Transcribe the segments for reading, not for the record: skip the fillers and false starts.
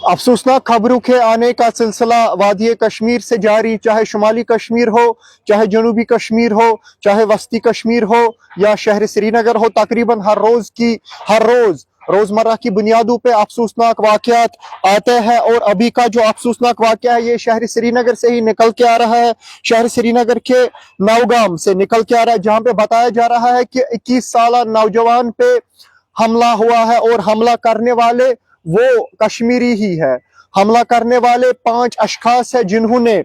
अफसोसनाक खबरों के आने का सिलसिला वादी कश्मीर से जारी, चाहे शुमाली कश्मीर हो, चाहे जनूबी कश्मीर हो, चाहे वस्ती कश्मीर हो या शहर श्रीनगर हो। तकरीबन हर रोज रोजमर्रा की बुनियादों पे अफसोसनाक वाकयात आते हैं। और अभी का जो अफसोसनाक वाकया है ये शहर श्रीनगर से ही निकल के आ रहा है। शहर श्रीनगर के नौगाम से निकल के आ रहा है, जहां पे बताया जा रहा है कि 21 साल नौजवान पे हमला हुआ है और हमला करने वाले वो कश्मीरी ही है। हमला करने वाले 5 अशखास है, जिन्होंने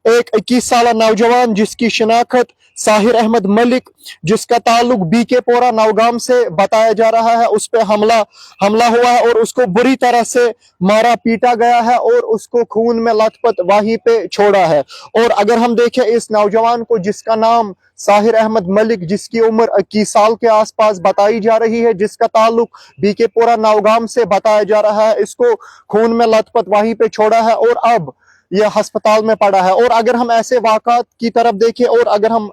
एक 21 साल नौजवान जिसकी शिनाख्त साहिर अहमद मलिक, जिसका ताल्लुक बीके पोरा नौगाम से बताया जा रहा है, उस पे हमला हुआ है और उसको बुरी तरह से मारा पीटा गया है और उसको खून में लथपथ वहीं पे छोड़ा है। और अगर हम देखें इस नौजवान को, जिसका नाम साहिर अहमद मलिक, जिसकी उम्र 21 साल के आसपास बताई जा रही है, जिसका ताल्लुक बीके पोरा नौगाम से बताया जा रहा है, इसको खून में लथपथ वहीं पे छोड़ा है और अब यह अस्पताल में पड़ा है। और अगर हम ऐसे वाक़ात की तरफ देखें और अगर हम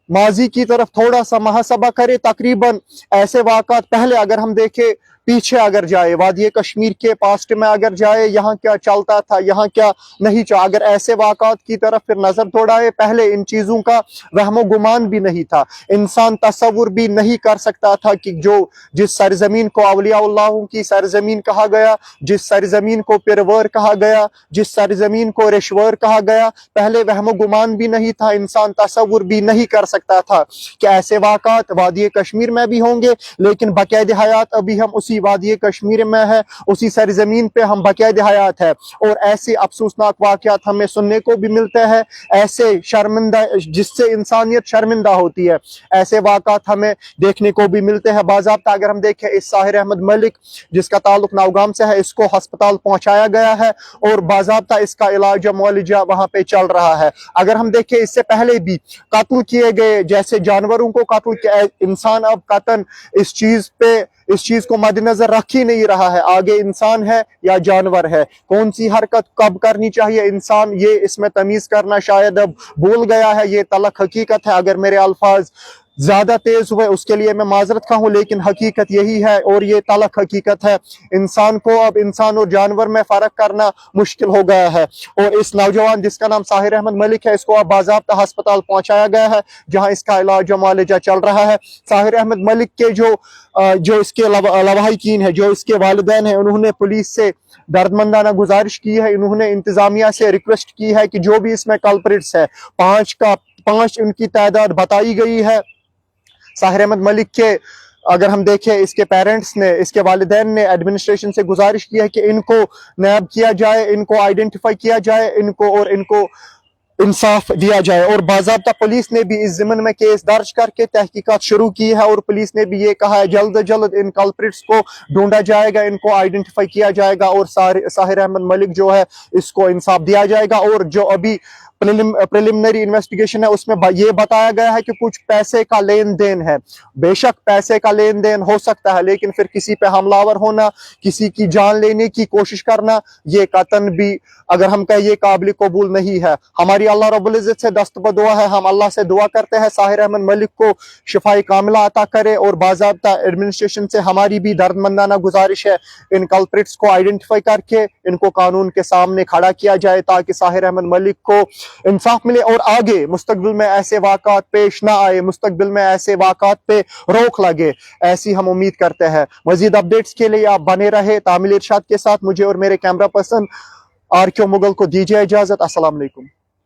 माजी की तरफ थोड़ा सा मुहासबा करें, तकरीबन ऐसे वाक़ात पहले अगर हम देखें, पीछे अगर जाए वादी कश्मीर के पास्ट में अगर जाए, यहाँ क्या चलता था, यहाँ क्या नहीं चला, अगर ऐसे वाक़ात की तरफ फिर नजर दौड़ाए, पहले इन चीजों का वहमो गुमान भी नहीं था। इंसान तसव्वुर भी नहीं कर सकता था कि जिस सरजमीन को औलियाउल्लाह की सरजमीन कहा गया, जिस सरजमीन को पिरवर कहा गया, जिस सरजमीन को रिश्वर कहा गया, पहले वहमो गुमान भी नहीं था। इंसान तसव्वुर भी नहीं कर सकता था कि ऐसे वाक़ात वादी कश्मीर में भी होंगे। लेकिन बकायदे हयात अभी हम उसी वादी कश्मीर में है, उसी सरजमीन पे हम बकायदे हयात है। और ऐसे अफसोसनाक वाक़यात हमें सुनने को भी मिलते हैं, ऐसे शर्मिंदा, जिससे इंसानियत शर्मिंदा होती है, ऐसे वाक़यात हमें देखने को भी मिलते हैं। बाज़ाब्ता अगर हम देखें, इस साहिर अहमद मलिक, जिसका ताल्लुक नौगाम से है, इसको अस्पताल पहुंचाया गया है और बाज़ाब्ता इसका इलाज मुआलजा वहां पे चल रहा है। अगर हम देखें, इससे पहले भी कत्ल किए गए, जैसे जानवरों को कत्ल किया, इंसान अब कतन इस चीज को मद्देनजर रख ही नहीं रहा है। आगे इंसान है या जानवर है, कौन सी हरकत कब करनी चाहिए, इंसान ये इसमें तमीज करना शायद अब भूल गया है। ये तलख हकीकत है। अगर मेरे अल्फाज ज्यादा तेज हुए उसके लिए मैं माजरत खा हूं, लेकिन हकीकत यही है और ये तलख हकीकत है। इंसान को अब इंसान और जानवर में फर्क करना मुश्किल हो गया है। और इस नौजवान जिसका नाम साहिर अहमद मलिक है, इसको अब बाज़ाब्ता अस्पताल पहुंचाया गया है, जहां इसका इलाज मुआलजा चल रहा है। साहिर अहमद मलिक के जो इसके लवाहिकीन है, जो इसके वालिदैन है, उन्होंने पुलिस से दर्दमंदाना गुजारिश की है, इन्होंने इंतजामिया से रिक्वेस्ट की है कि जो भी इसमें कल्प्रिट्स है, 5 उनकी तादाद बताई गई है। साहिर अहमद मलिक के अगर हम देखें, इसके पेरेंट्स ने, इसके वालिदैन ने एडमिनिस्ट्रेशन से गुजारिश की है कि इनको नैब किया जाए, इनको आइडेंटिफाई किया जाए, इनको इंसाफ दिया जाए। और बाज़ाब्ता पुलिस ने भी इस ज़िम्मन में केस दर्ज करके तहकीकात शुरू की है और पुलिस ने भी ये कहा है जल्द से जल्द इन कल्प्रिट्स को ढूंढा जाएगा, इनको आइडेंटिफाई किया जाएगा और साहिर अहमद मलिक जो है इसको इंसाफ दिया जाएगा। और जो अभी प्रिलिमिनरी इन्वेस्टिगेशन है उसमें ये बताया गया है कि कुछ पैसे का लेन देन है। बेशक पैसे का लेन देन हो सकता है, लेकिन फिर किसी पे हमलावर होना, किसी की जान लेने की कोशिश करना, ये कतन भी अगर हम कहें ये काबिल कबूल नहीं है। हमारी अल्लाह रब्बुल इज्जत से दस्तबद दुआ है, हम अल्लाह से दुआ करते हैं साहिर अहमद मलिक को शिफाई कामिला अता करे। और बाज़ाब्ता एडमिनिस्ट्रेशन से हमारी भी दर्दमंदाना गुजारिश है, इन कल्प्रिट्स को आइडेंटिफाई करके इनको कानून के सामने खड़ा किया जाए ताकि साहिर अहमद मलिक को इंसाफ मिले और आगे मुस्तकबिल में ऐसे वाक़ात पेश ना आए, मुस्तकबिल में ऐसे वाक़ात पे रोक लगे, ऐसी हम उम्मीद करते हैं। मजीद अपडेट्स के लिए आप बने रहे तामिल इरशाद के साथ। मुझे और मेरे कैमरा पर्सन आर के मुगल को दीजिए इजाजत। अस्सलाम वालेकुम।